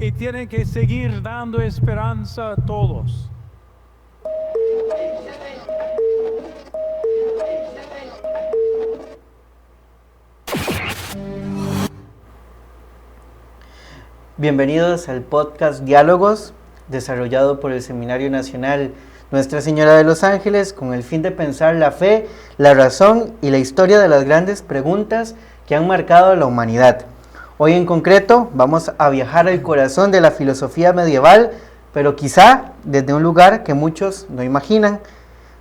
y tiene que seguir dando esperanza a todos. Bienvenidos al podcast Diálogos, desarrollado por el Seminario Nacional Nuestra Señora de los Ángeles, con el fin de pensar la fe, la razón y la historia de las grandes preguntas que han marcado a la humanidad. Hoy en concreto vamos a viajar al corazón de la filosofía medieval, pero quizá desde un lugar que muchos no imaginan,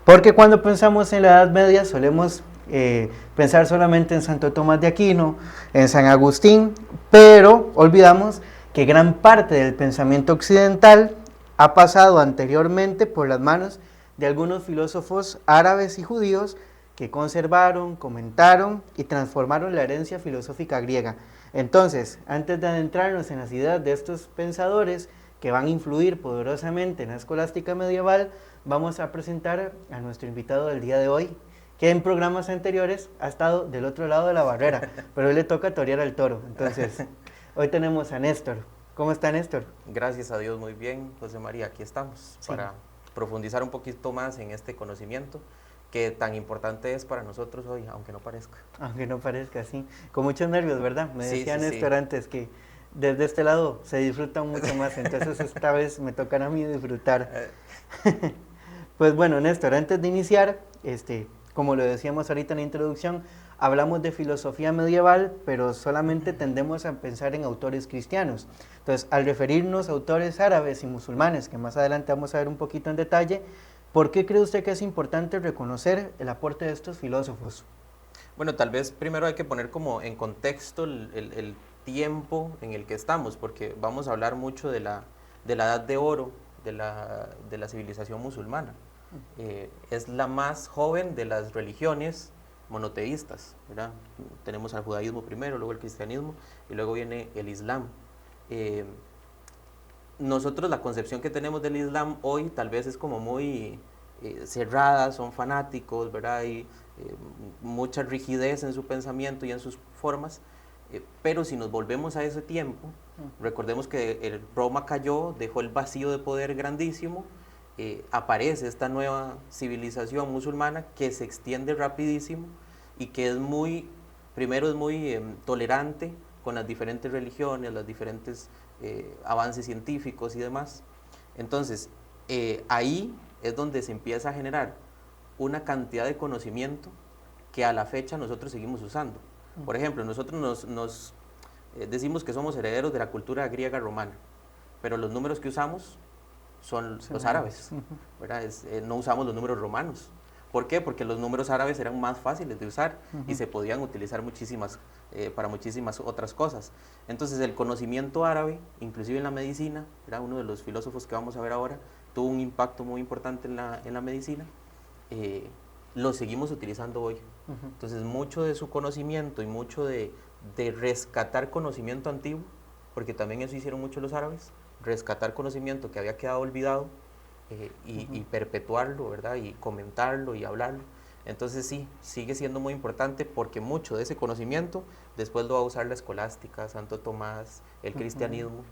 porque cuando pensamos en la Edad Media solemos pensar solamente en Santo Tomás de Aquino, en San Agustín, pero olvidamos que gran parte del pensamiento occidental ha pasado anteriormente por las manos de algunos filósofos árabes y judíos que conservaron, comentaron y transformaron la herencia filosófica griega. Entonces, antes de adentrarnos en las ideas de estos pensadores que van a influir poderosamente en la escolástica medieval, vamos a presentar a nuestro invitado del día de hoy, que en programas anteriores ha estado del otro lado de la barrera, pero hoy le toca torear al toro. Entonces, hoy tenemos a Néstor. ¿Cómo está, Néstor? Gracias a Dios, muy bien, José María, aquí estamos para profundizar un poquito más en este conocimiento que tan importante es para nosotros hoy, aunque no parezca. Aunque no parezca, sí. Con muchos nervios, ¿verdad? Me decía sí, Néstor antes que desde este lado se disfruta mucho más, entonces esta vez me tocará a mí disfrutar. Pues bueno, Néstor, antes de iniciar, como lo decíamos ahorita en la introducción, hablamos de filosofía medieval, pero solamente tendemos a pensar en autores cristianos. Entonces, al referirnos a autores árabes y musulmanes, que más adelante vamos a ver un poquito en detalle, ¿por qué cree usted que es importante reconocer el aporte de estos filósofos? Bueno, tal vez primero hay que poner como en contexto el tiempo en el que estamos, porque vamos a hablar mucho de la edad de oro de la civilización musulmana. Es la más joven de las religiones monoteístas, ¿verdad? Tenemos al judaísmo primero, luego el cristianismo y luego viene el islam. Nosotros la concepción que tenemos del islam hoy tal vez es como muy cerrada, son fanáticos, ¿verdad? Hay mucha rigidez en su pensamiento y en sus formas, pero si nos volvemos a ese tiempo, recordemos que Roma cayó, dejó el vacío de poder grandísimo, aparece esta nueva civilización musulmana que se extiende rapidísimo y que es muy, primero es muy tolerante con las diferentes religiones, los diferentes avances científicos y demás. Entonces, ahí es donde se empieza a generar una cantidad de conocimiento que a la fecha nosotros seguimos usando. Por ejemplo, nosotros nos decimos que somos herederos de la cultura griega romana, pero los números que usamos son los árabes, ¿verdad? No usamos los números romanos. ¿Por qué? Porque los números árabes eran más fáciles de usar y se podían utilizar para muchísimas otras cosas. Entonces el conocimiento árabe, inclusive en la medicina, ¿verdad? Uno de los filósofos que vamos a ver ahora, tuvo un impacto muy importante en la medicina, lo seguimos utilizando hoy. Entonces mucho de su conocimiento y mucho de rescatar conocimiento antiguo, porque también eso hicieron mucho los árabes, rescatar conocimiento que había quedado olvidado y perpetuarlo, ¿verdad? Y comentarlo y hablarlo. Entonces sí, sigue siendo muy importante porque mucho de ese conocimiento después lo va a usar la escolástica, Santo Tomás, el cristianismo,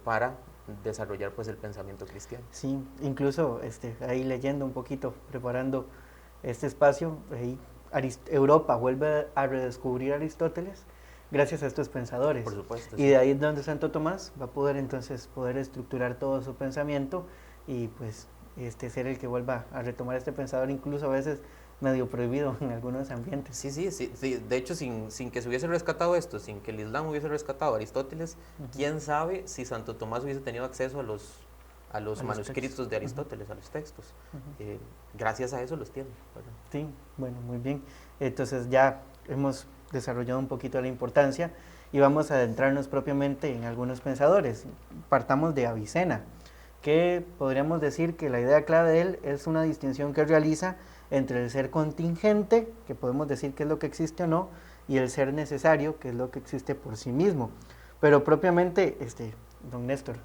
para desarrollar pues el pensamiento cristiano. Sí, incluso ahí leyendo un poquito, preparando este espacio, ahí Europa vuelve a redescubrir a Aristóteles gracias a estos pensadores. Por supuesto. Y de ahí es donde Santo Tomás va a poder entonces estructurar todo su pensamiento y pues ser el que vuelva a retomar este pensador, incluso a veces medio prohibido en algunos ambientes. Sí. De hecho, sin que se hubiese rescatado esto, sin que el Islam hubiese rescatado a Aristóteles, quién sabe si Santo Tomás hubiese tenido acceso a los manuscritos de Aristóteles, a los textos. Gracias a eso los tiene, ¿verdad? Sí, bueno, muy bien. Entonces ya hemos desarrollado un poquito la importancia y vamos a adentrarnos propiamente en algunos pensadores. Partamos de Avicena, que podríamos decir que la idea clave de él es una distinción que realiza entre el ser contingente, que podemos decir que es lo que existe o no, y el ser necesario, que es lo que existe por sí mismo. Pero propiamente, don Néstor,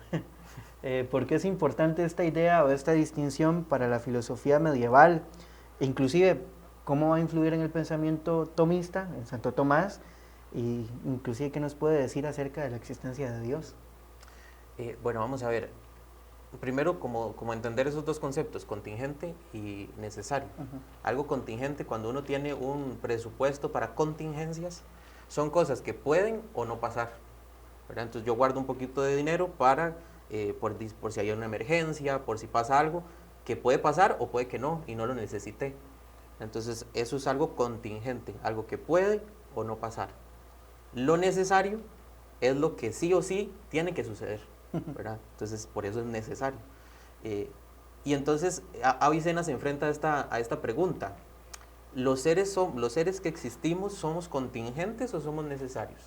¿por qué es importante esta idea o esta distinción para la filosofía medieval? Inclusive, ¿cómo va a influir en el pensamiento tomista, en Santo Tomás? Y inclusive, ¿qué nos puede decir acerca de la existencia de Dios? Bueno, vamos a ver. Primero, como entender esos dos conceptos, contingente y necesario. Ujú. Algo contingente, cuando uno tiene un presupuesto para contingencias, son cosas que pueden o no pasar, ¿verdad? Entonces yo guardo un poquito de dinero para, por si hay una emergencia, por si pasa algo, que puede pasar o puede que no, y no lo necesité. Entonces eso es algo contingente, algo que puede o no pasar. Lo necesario es lo que sí o sí tiene que suceder, ¿verdad? Entonces por eso es necesario. Y entonces Avicena se enfrenta a esta pregunta. ¿Los seres que existimos somos contingentes o somos necesarios?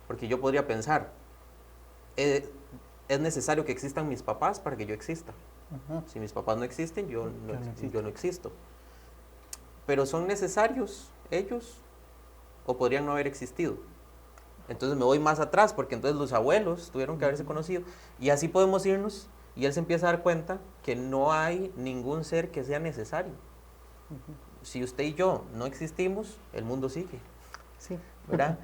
Porque yo podría pensar, es necesario que existan mis papás para que yo exista. Ujú. Si mis papás no existen, Yo no existo. yo no existo. Pero ¿son necesarios ellos o podrían no haber existido? Entonces me voy más atrás porque entonces los abuelos tuvieron que haberse conocido y así podemos irnos y él se empieza a dar cuenta que no hay ningún ser que sea necesario. Si usted y yo no existimos, el mundo sigue, Sí. ¿verdad?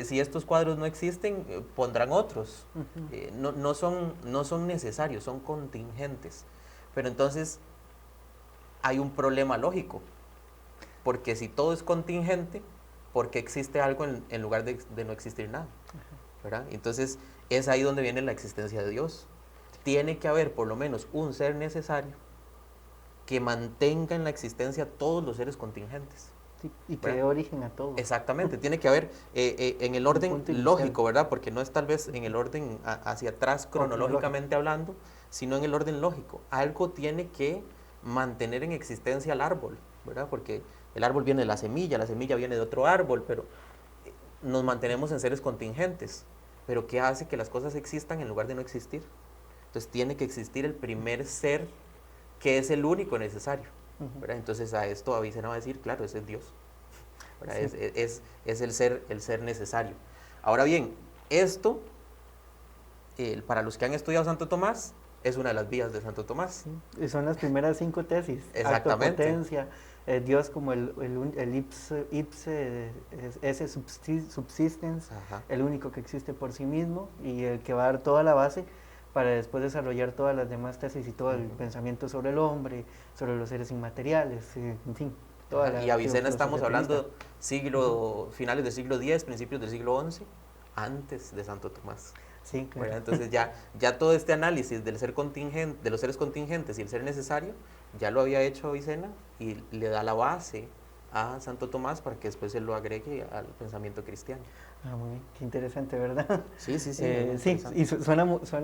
Si estos cuadros no existen, pondrán otros. Ujú. No son necesarios, son contingentes. Pero entonces hay un problema lógico, porque si todo es contingente, ¿por qué existe algo en lugar de no existir nada? ¿Verdad? Entonces es ahí donde viene la existencia de Dios. Tiene que haber por lo menos un ser necesario que mantenga en la existencia todos los seres contingentes. Sí, y que ¿verdad? dé origen a todo. Exactamente, tiene que haber en el Un orden punto inicial. lógico, ¿verdad? Porque no es tal vez en el orden hacia atrás cronológicamente hablando, sino en el orden lógico. Algo tiene que mantener en existencia al árbol, ¿verdad? Porque el árbol viene de la semilla viene de otro árbol, pero nos mantenemos en seres contingentes. Pero ¿qué hace que las cosas existan en lugar de no existir? Entonces tiene que existir el primer ser que es el único necesario, Ujú. ¿verdad? Entonces a esto Avicena va a decir, claro, ese es Dios, ¿verdad? Sí. Es el ser necesario. Ahora bien, esto, para los que han estudiado Santo Tomás, es una de las vías de Santo Tomás. Sí, y son las primeras 5 tesis. Exactamente. Autopotencia, Dios como el ese subsistence, Ajá. el único que existe por sí mismo y el que va a dar toda la base para después desarrollar todas las demás tesis y todo el Ujú. pensamiento sobre el hombre, sobre los seres inmateriales, en fin. Toda Ajá. la Y Avicena filosofía estamos hablando teísta. finales del siglo X, principios del siglo XI, antes de Santo Tomás. Sí, claro. ¿Verdad? Entonces ya todo este análisis del ser contingente, de los seres contingentes y el ser necesario, ya lo había hecho Avicena y le da la base a Santo Tomás para que después él lo agregue al pensamiento cristiano. Ah, muy bien, qué interesante, ¿verdad? Sí, sí, sí. Sí, y suena,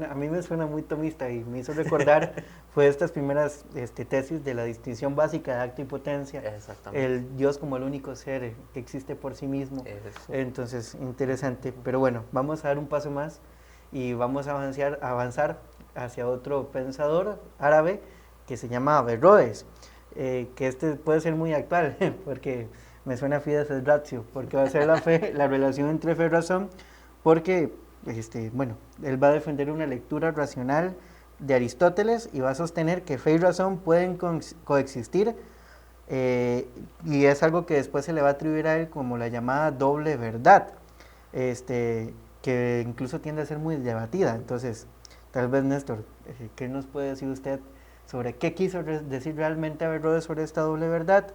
a mí me suena muy tomista y me hizo recordar, fue estas primeras tesis de la distinción básica de acto y potencia, Exactamente. el Dios como el único ser que existe por sí mismo. Eso. Entonces, interesante, pero bueno, vamos a dar un paso más y vamos a avanzar hacia otro pensador árabe que se llama Averroes, que puede ser muy actual, porque me suena Fides et Ratio, porque va a ser la fe, la relación entre fe y razón, porque, bueno, él va a defender una lectura racional de Aristóteles y va a sostener que fe y razón pueden coexistir, y es algo que después se le va a atribuir a él como la llamada doble verdad, que incluso tiende a ser muy debatida. Entonces, tal vez Néstor, ¿qué nos puede decir usted sobre qué quiso decir realmente Averroes sobre esta doble verdad?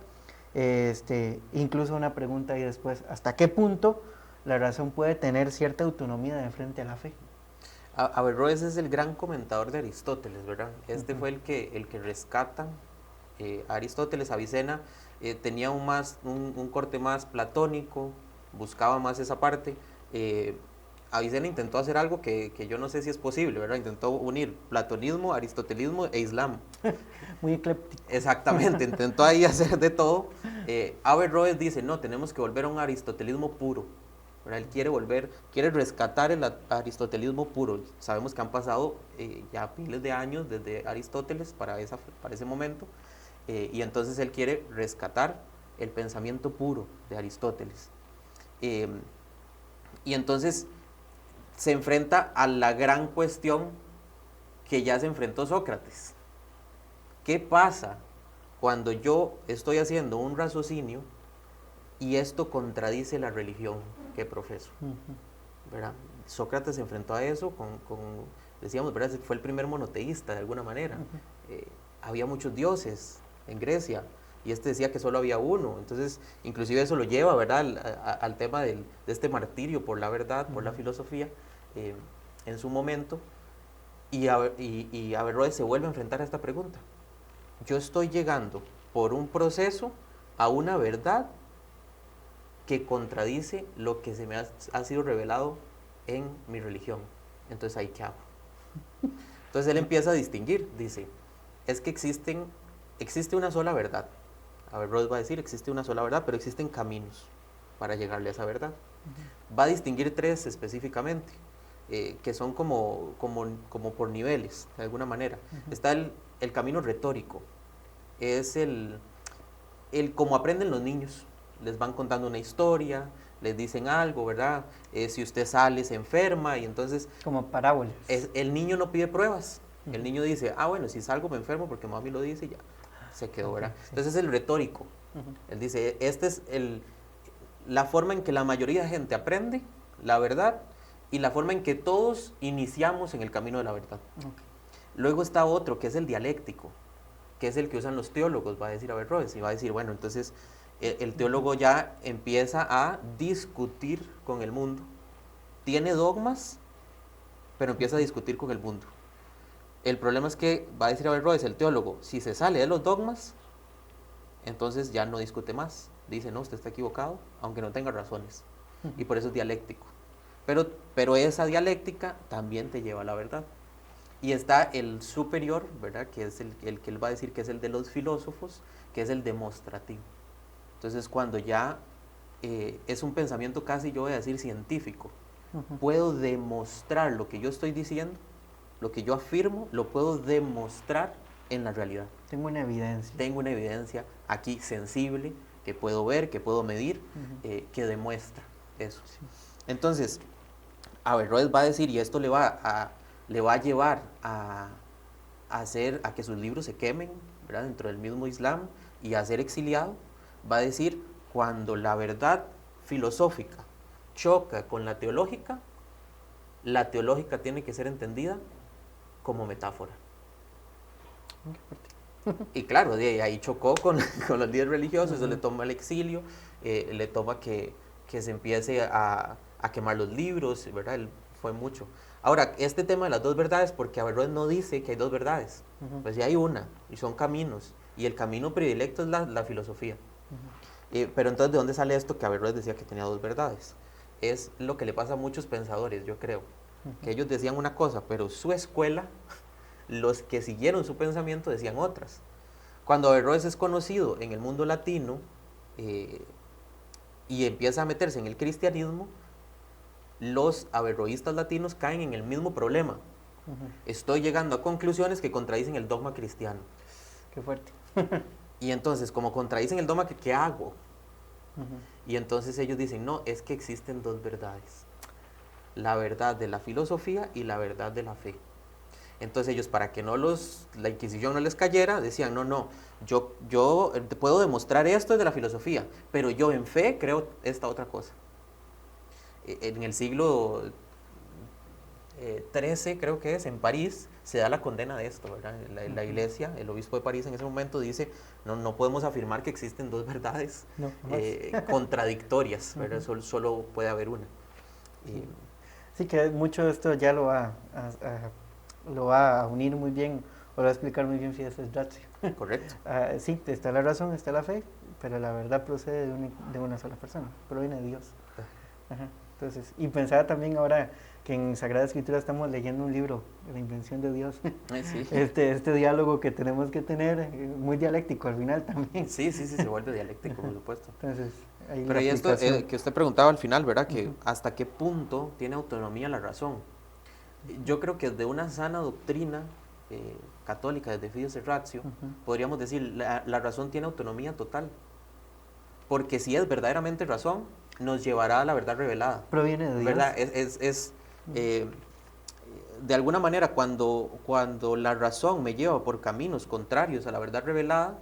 Incluso una pregunta y después, ¿hasta qué punto la razón puede tener cierta autonomía de frente a la fe? Averroes es el gran comentador de Aristóteles, ¿verdad? Este fue el que rescata a Aristóteles. Avicena tenía un corte más platónico, buscaba más esa parte. Avicena intentó hacer algo que yo no sé si es posible, ¿verdad? Intentó unir platonismo, aristotelismo e islam. Muy ecléptico. Exactamente, intentó ahí hacer de todo. Averroes dice, no, tenemos que volver a un aristotelismo puro, ¿verdad? Él quiere rescatar el aristotelismo puro. Sabemos que han pasado ya miles de años desde Aristóteles para ese momento, y entonces él quiere rescatar el pensamiento puro de Aristóteles. Y entonces se enfrenta a la gran cuestión que ya se enfrentó Sócrates. ¿Qué pasa cuando yo estoy haciendo un raciocinio y esto contradice la religión que profeso? ¿verdad? Sócrates se enfrentó a eso decíamos, ¿verdad? Fue el primer monoteísta de alguna manera. Había muchos dioses en Grecia y este decía que solo había uno. Entonces, inclusive eso lo lleva, ¿verdad? Al tema de este martirio por la verdad, por la filosofía, en su momento. Y Averroes se vuelve a enfrentar a esta pregunta. Yo estoy llegando por un proceso a una verdad que contradice lo que se me ha sido revelado en mi religión. Entonces, ¿ahí qué hago? Entonces él empieza a distinguir, dice, es que existe una sola verdad. Averroes va a decir, existe una sola verdad, pero existen caminos para llegarle a esa verdad. Va a distinguir tres específicamente, que son como por niveles, de alguna manera. Está el camino retórico, es el como aprenden los niños. Les van contando una historia, les dicen algo, ¿verdad? Si usted sale, se enferma, y entonces... Como parábolas. El niño no pide pruebas. El niño dice, bueno, si salgo me enfermo porque mami lo dice y ya, se quedó, ¿verdad? Sí. Entonces es el retórico. Él dice, esta es la forma en que la mayoría de gente aprende la verdad y la forma en que todos iniciamos en el camino de la verdad. Luego está otro, que es el dialéctico, que es el que usan los teólogos, va a decir Averroes, y va a decir, bueno, entonces... El teólogo ya empieza a discutir con el mundo. Tiene dogmas, pero empieza a discutir con el mundo. El problema es que, va a decir Averroes, el teólogo, si se sale de los dogmas, entonces ya no discute más. Dice, no, usted está equivocado, aunque no tenga razones. Y por eso es dialéctico. Pero esa dialéctica también te lleva a la verdad. Y está el superior, ¿verdad? Que es el que él va a decir que es el de los filósofos, que es el demostrativo. Entonces, cuando ya es un pensamiento casi, yo voy a decir, científico, puedo demostrar lo que yo estoy diciendo, lo que yo afirmo, lo puedo demostrar en la realidad. Tengo una evidencia. Tengo una evidencia aquí sensible, que puedo ver, que puedo medir, que demuestra eso. Sí. Entonces, Averroes va a decir, y esto le va a llevar a que sus libros se quemen, ¿verdad? Dentro del mismo Islam, y a ser exiliado. Va a decir, cuando la verdad filosófica choca con la teológica tiene que ser entendida como metáfora. Y claro, de ahí chocó con los líderes religiosos, eso le toma el exilio, le toma que se empiece a quemar los libros, ¿verdad? Fue mucho. Ahora, este tema de las dos verdades, porque Averroes no dice que hay dos verdades, pues ya hay una, y son caminos, y el camino predilecto es la filosofía. Pero entonces, ¿de dónde sale esto que Averroes decía que tenía dos verdades? Es lo que le pasa a muchos pensadores, yo creo, que ellos decían una cosa, pero su escuela, los que siguieron su pensamiento decían otras. Cuando Averroes es conocido en el mundo latino y empieza a meterse en el cristianismo, los averroístas latinos caen en el mismo problema. Estoy llegando a conclusiones que contradicen el dogma cristiano. Qué fuerte. Y entonces, como contradicen el dogma, ¿qué hago? Y entonces ellos dicen, no, es que existen dos verdades. La verdad de la filosofía y la verdad de la fe. Entonces ellos, para que la Inquisición no les cayera, decían, no, yo puedo demostrar esto de la filosofía, pero yo en fe creo esta otra cosa. En el siglo XIII, creo que es, en París, se da la condena de esto, ¿verdad? La iglesia, el obispo de París en ese momento dice, no podemos afirmar que existen dos verdades contradictorias, ¿verdad? Solo puede haber una. Sí, que mucho de esto ya lo va a unir muy bien, o lo va a explicar muy bien Fides Ratio. Correcto. Sí, está la razón, está la fe, pero la verdad procede de una sola persona, proviene de Dios. Entonces, y pensaba también ahora que en Sagrada Escritura estamos leyendo un libro, La invención de Dios. Sí. Este diálogo que tenemos que tener, muy dialéctico al final también. Sí, se vuelve dialéctico, por supuesto. Entonces, ahí pero y esto que usted preguntaba al final, ¿verdad? Que hasta qué punto tiene autonomía la razón. Yo creo que desde una sana doctrina católica, desde Fides Ratio, podríamos decir, la razón tiene autonomía total. Porque si es verdaderamente razón, nos llevará a la verdad revelada. Proviene de Dios. ¿Verdad? De alguna manera, cuando la razón me lleva por caminos contrarios a la verdad revelada,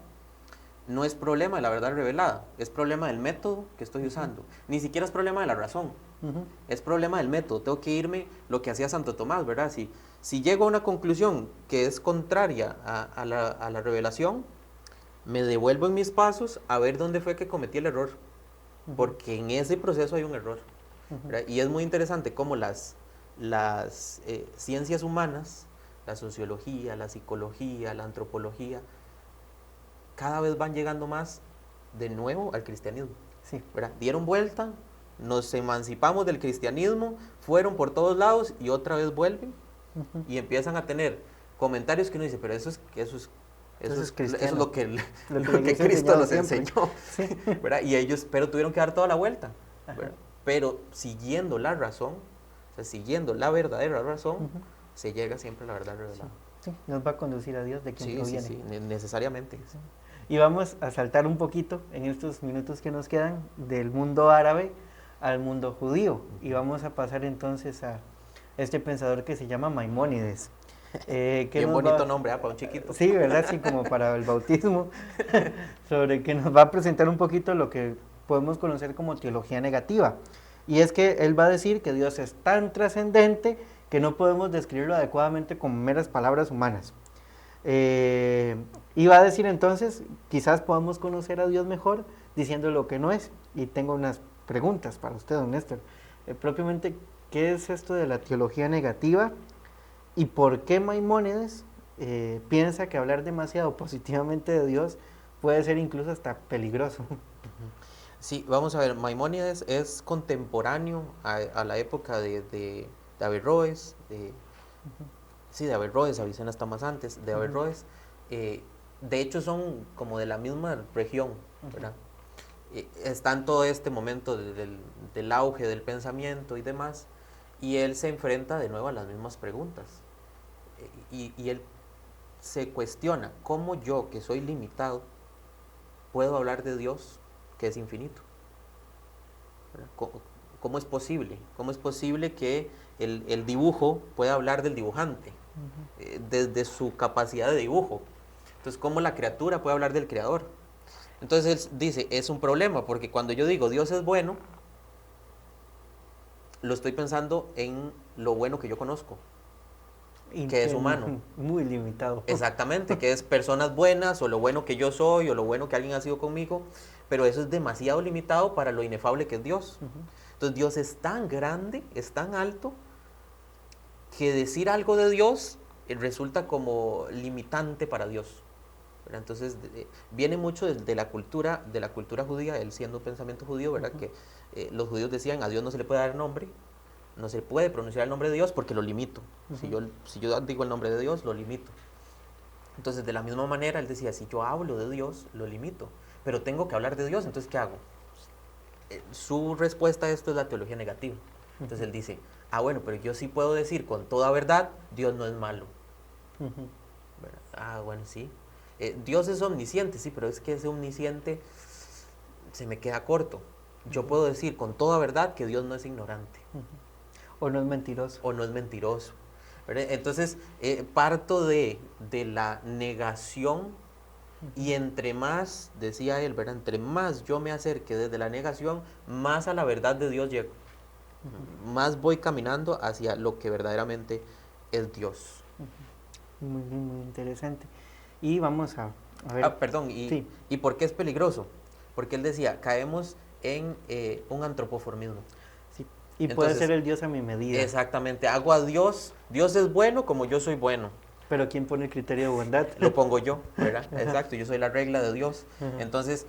no es problema de la verdad revelada, es problema del método que estoy usando. Ni siquiera es problema de la razón, Ujú. Es problema del método, tengo que irme lo que hacía Santo Tomás, ¿verdad? Si llego a una conclusión que es contraria a la revelación, me devuelvo en mis pasos a ver dónde fue que cometí el error, porque en ese proceso hay un error, ¿verdad? Y es muy interesante cómo las ciencias humanas, la sociología, la psicología, la antropología, cada vez van llegando más de nuevo al cristianismo, Sí. ¿verdad? Dieron vuelta, nos emancipamos del cristianismo, fueron por todos lados y otra vez vuelven Ujú. y empiezan a tener comentarios que uno dice, pero Eso es eso cristiano. es lo que, Lo que la lo que iglesia ha Cristo enseñado nos siempre. enseñó, Sí. ¿verdad? Y ellos, pero tuvieron que dar toda la vuelta, Ajá. ¿verdad? Pero siguiendo la razón, o sea, siguiendo la verdadera razón, Ujú. se llega siempre a la verdad revelada. Sí, nos va a conducir a Dios de quien Sí, sí, proviene. sí, necesariamente. Y vamos a saltar un poquito en estos minutos que nos quedan del mundo árabe al mundo judío. Y vamos a pasar entonces a este pensador que se llama Maimónides. Que Bien nos bonito va... nombre, para un chiquito. Sí, ¿verdad? Sí, como para el bautismo. Sobre que nos va a presentar un poquito lo que podemos conocer como teología negativa. Y es que él va a decir que Dios es tan trascendente que no podemos describirlo adecuadamente con meras palabras humanas. Y va a decir entonces, quizás podamos conocer a Dios mejor diciendo lo que no es. Y tengo unas preguntas para usted, don Néstor. Propiamente, ¿qué es esto de la teología negativa? ¿Y por qué Maimónides piensa que hablar demasiado positivamente de Dios puede ser incluso hasta peligroso? Sí, vamos a ver, Maimónides es contemporáneo a la época de Averroes, sí, de Averroes, Avicena está más antes, de Averroes. De hecho son como de la misma región, ¿verdad? Está en todo este momento del auge del pensamiento y demás, y él se enfrenta de nuevo a las mismas preguntas. Y él se cuestiona, ¿cómo yo, que soy limitado, puedo hablar de Dios que es infinito? ¿Verdad? ¿Cómo es posible? ¿Cómo es posible que el dibujo pueda hablar del dibujante? Desde su capacidad de dibujo. Entonces, ¿cómo la criatura puede hablar del creador? Entonces él dice, es un problema, porque cuando yo digo Dios es bueno, lo estoy pensando en lo bueno que yo conozco, que es humano. Muy limitado. Exactamente, que es personas buenas, o lo bueno que yo soy, o lo bueno que alguien ha sido conmigo, pero eso es demasiado limitado para lo inefable que es Dios. Entonces Dios es tan grande, es tan alto, que decir algo de Dios resulta como limitante para Dios. ¿Verdad? Entonces viene mucho de la cultura judía, él siendo pensamiento judío, ¿verdad? Que los judíos decían, a Dios no se le puede dar nombre, no se puede pronunciar el nombre de Dios porque lo limito. Si yo digo el nombre de Dios, lo limito. Entonces, de la misma manera, él decía, si yo hablo de Dios, lo limito, pero tengo que hablar de Dios, entonces, ¿qué hago? Su respuesta a esto es la teología negativa. Entonces, él dice, bueno, pero yo sí puedo decir con toda verdad, Dios no es malo. ¿Verdad? Bueno, sí. Dios es omnisciente, sí, pero es que ese omnisciente se me queda corto. Yo puedo decir con toda verdad que Dios no es ignorante. O no es mentiroso. O no es mentiroso. ¿Verdad? Entonces, parto de la negación, y entre más, decía él, ¿verdad? Entre más yo me acerque desde la negación, más a la verdad de Dios llego. Más voy caminando hacia lo que verdaderamente es Dios. Muy, muy interesante. Y vamos a ver. Perdón, Sí. ¿y por qué es peligroso? Porque él decía, caemos en un antropoformismo. Sí. Y puede ser el Dios a mi medida. Exactamente, hago a Dios, Dios es bueno como yo soy bueno. Pero ¿quién pone el criterio de bondad? Lo pongo yo, ¿verdad? Exacto, yo soy la regla de Dios. Entonces,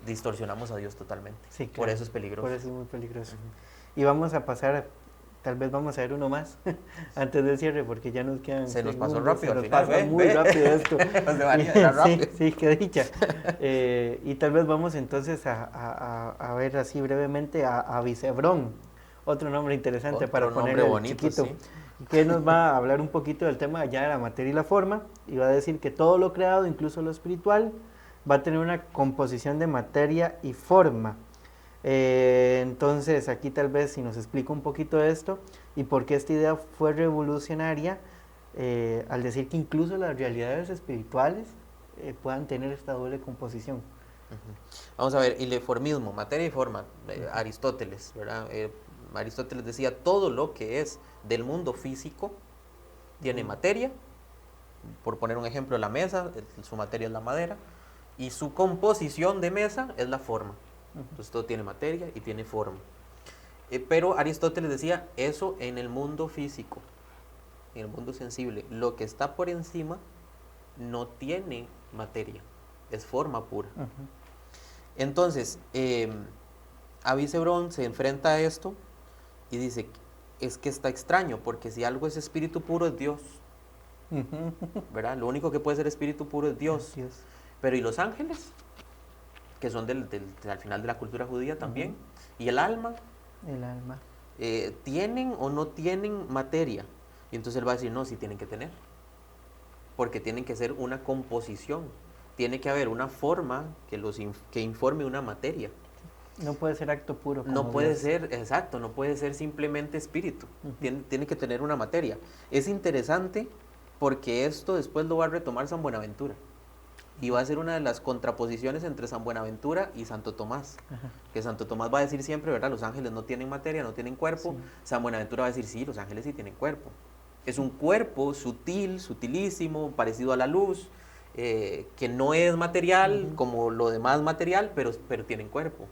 distorsionamos a Dios totalmente. Sí, claro. Por eso es peligroso. Por eso es muy peligroso. Y vamos a pasar, tal vez vamos a ver uno más antes del cierre, porque ya nos quedan. Se nos segundos, pasó rápido se al nos final, pasa muy rápido esto. rápido. Sí, qué dicha. Y tal vez vamos entonces a ver así brevemente a Vicebrón, otro nombre interesante para ponerle bonito, chiquito. sí. Que nos va a hablar un poquito del tema ya de la materia y la forma, y va a decir que todo lo creado, incluso lo espiritual, va a tener una composición de materia y forma. Entonces aquí tal vez si nos explica un poquito esto y por qué esta idea fue revolucionaria al decir que incluso las realidades espirituales puedan tener esta doble composición. Vamos a ver, ileformismo, materia y forma, Aristóteles, ¿verdad? Aristóteles decía, todo lo que es del mundo físico tiene materia. Por poner un ejemplo, la mesa, su materia es la madera, y su composición de mesa es la forma. Entonces todo tiene materia y tiene forma. Pero Aristóteles decía, eso en el mundo físico, en el mundo sensible, lo que está por encima no tiene materia, es forma pura. Entonces, Avicebron se enfrenta a esto y dice, es que está extraño, porque si algo es espíritu puro es Dios, ¿verdad? Lo único que puede ser espíritu puro es Dios. Pero ¿y los ángeles? Que son al final de la cultura judía también. ¿Y el alma? El alma. ¿Tienen o no tienen materia? Y entonces él va a decir, no, sí tienen que tener. Porque tienen que ser una composición. Tiene que haber una forma que informe una materia. No puede ser acto puro. No puede Dios. ser, exacto, no puede ser simplemente espíritu. Tiene que tener una materia. Es interesante porque esto después lo va a retomar San Buenaventura. Y va a ser una de las contraposiciones entre San Buenaventura y Santo Tomás. Que Santo Tomás va a decir siempre, ¿verdad? Los ángeles no tienen materia, no tienen cuerpo. Sí. San Buenaventura va a decir, sí, los ángeles sí tienen cuerpo. Es un cuerpo sutil, sutilísimo, parecido a la luz, que no es material como lo demás material, pero tienen cuerpo.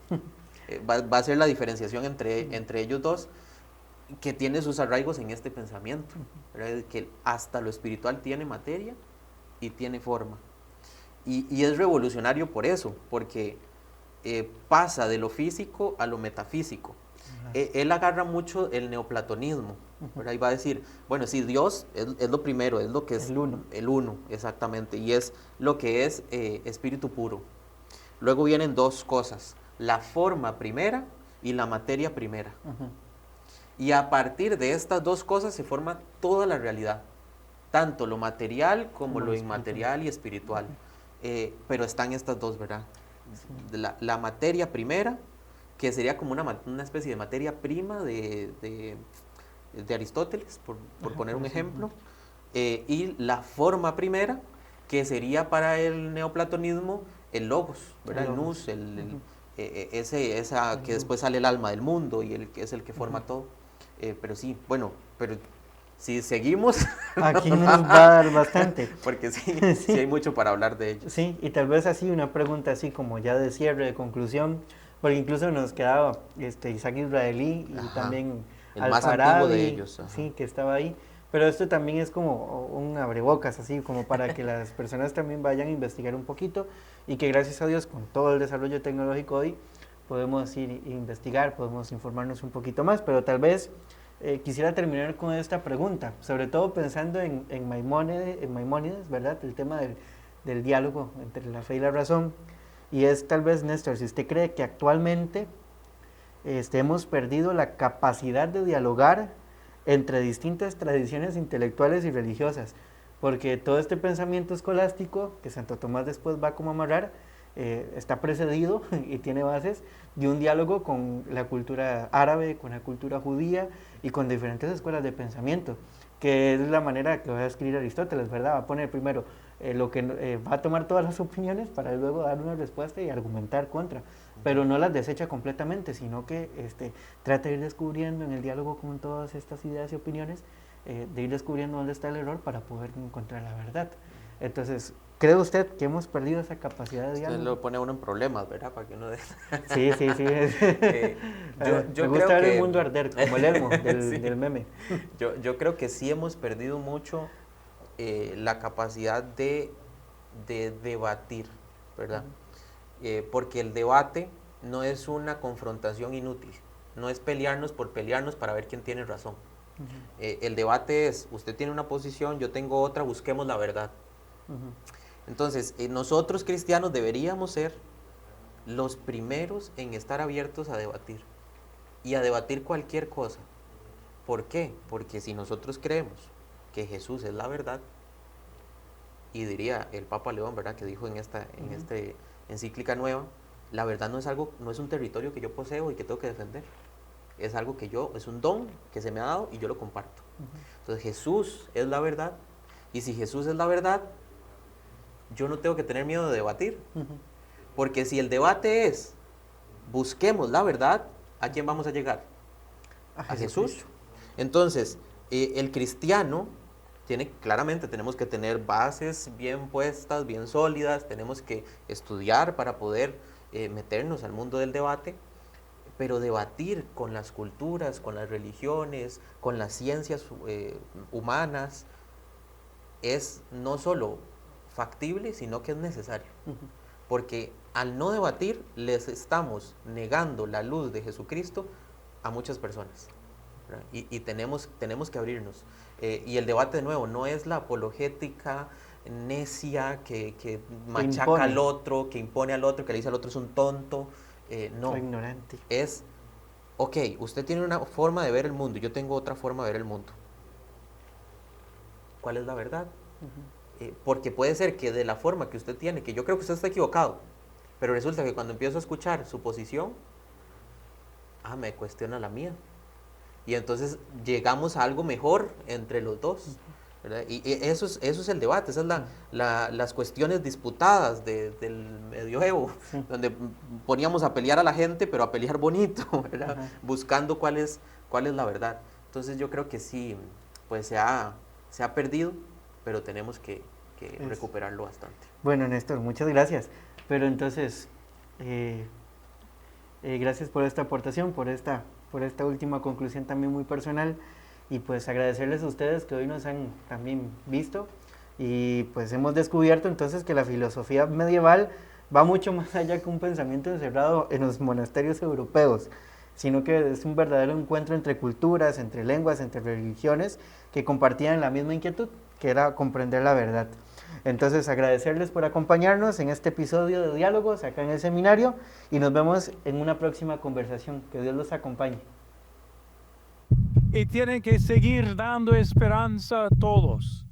Va a ser la diferenciación entre ellos dos, que tiene sus arraigos en este pensamiento, ¿verdad? Que hasta lo espiritual tiene materia y tiene forma. Y es revolucionario por eso, porque pasa de lo físico a lo metafísico. Él agarra mucho el neoplatonismo, ¿verdad? Y va a decir, bueno, sí, Dios es lo primero, es lo que es el uno, exactamente, y es lo que es espíritu puro. Luego vienen dos cosas, la forma primera y la materia primera. Y a partir de estas dos cosas se forma toda la realidad, tanto lo material como lo inmaterial y espiritual. Pero están estas dos, ¿verdad? Sí. La materia primera, que sería como una especie de materia prima de Aristóteles, por poner un ejemplo, y la forma primera, que sería para el neoplatonismo el logos, ¿verdad? El nous, esa que después sale el alma del mundo y es el que forma todo. Pero sí, bueno, pero si seguimos, aquí nos va a dar bastante. Porque sí hay mucho para hablar de ello. Sí, y tal vez así una pregunta así como ya de cierre, de conclusión, porque incluso nos quedaba Isaac Israelí y también el más antiguo de ellos. Sí, que estaba ahí. Pero esto también es como un abrebocas, así como para que las personas también vayan a investigar un poquito y que gracias a Dios con todo el desarrollo tecnológico hoy podemos ir a investigar, podemos informarnos un poquito más, pero tal vez quisiera terminar con esta pregunta, sobre todo pensando en Maimónides, ¿verdad? El tema del diálogo entre la fe y la razón. Y es tal vez, Néstor, si usted cree que actualmente hemos perdido la capacidad de dialogar entre distintas tradiciones intelectuales y religiosas, porque todo este pensamiento escolástico que Santo Tomás después va como a amarrar, está precedido y tiene bases de un diálogo con la cultura árabe, con la cultura judía y con diferentes escuelas de pensamiento, que es la manera que va a escribir Aristóteles, ¿verdad? Va a poner primero va a tomar todas las opiniones para luego dar una respuesta y argumentar contra, pero no las desecha completamente, sino que trata de ir descubriendo en el diálogo con todas estas ideas y opiniones, de ir descubriendo dónde está el error para poder encontrar la verdad. Entonces, ¿cree usted que hemos perdido esa capacidad de diálogo? Usted lo pone a uno en problemas, ¿verdad? Para que uno Sí. Yo me gusta creo ver el mundo arder, como el Elmo del meme. Yo creo que sí hemos perdido mucho la capacidad de debatir, ¿verdad? Porque el debate no es una confrontación inútil, no es pelearnos por pelearnos para ver quién tiene razón. El debate es, usted tiene una posición, yo tengo otra, busquemos la verdad. Entonces, nosotros cristianos deberíamos ser los primeros en estar abiertos a debatir y a debatir cualquier cosa. ¿Por qué? Porque si nosotros creemos que Jesús es la verdad, y diría el Papa León, ¿verdad?, que dijo en esta encíclica nueva, la verdad no es un territorio que yo poseo y que tengo que defender. Es algo es un don que se me ha dado y yo lo comparto. Entonces Jesús es la verdad, y si Jesús es la verdad, yo no tengo que tener miedo de debatir. Porque si el debate es, busquemos la verdad, ¿a quién vamos a llegar? a Jesús. Entonces, el cristiano claramente tenemos que tener bases bien puestas, bien sólidas, tenemos que estudiar para poder meternos al mundo del debate, pero debatir con las culturas, con las religiones, con las ciencias humanas, es no solo factible, sino que es necesario. Porque al no debatir, les estamos negando la luz de Jesucristo a muchas personas. Y tenemos que abrirnos. Y el debate, de nuevo, no es la apologética necia que machaca al otro, que impone al otro, que le dice al otro es un tonto. No. O ignorante. Es, ok, usted tiene una forma de ver el mundo, yo tengo otra forma de ver el mundo. ¿Cuál es la verdad? Porque puede ser que de la forma que usted tiene, que yo creo que usted está equivocado, pero resulta que cuando empiezo a escuchar su posición, me cuestiona la mía. Y entonces llegamos a algo mejor entre los dos, ¿verdad? Y eso es el debate, esas son las cuestiones disputadas del medioevo, donde poníamos a pelear a la gente, pero a pelear bonito, ¿verdad? Buscando cuál es la verdad. Entonces yo creo que sí, pues se ha perdido, pero tenemos que recuperarlo bastante. Bueno, Néstor, muchas gracias. Pero entonces, gracias por esta aportación, por esta última conclusión también muy personal, y pues agradecerles a ustedes que hoy nos han también visto, y pues hemos descubierto entonces que la filosofía medieval va mucho más allá que un pensamiento encerrado en los monasterios europeos, sino que es un verdadero encuentro entre culturas, entre lenguas, entre religiones que compartían la misma inquietud, que era comprender la verdad. Entonces, agradecerles por acompañarnos en este episodio de Diálogos acá en el seminario, y nos vemos en una próxima conversación. Que Dios los acompañe. Y tienen que seguir dando esperanza a todos.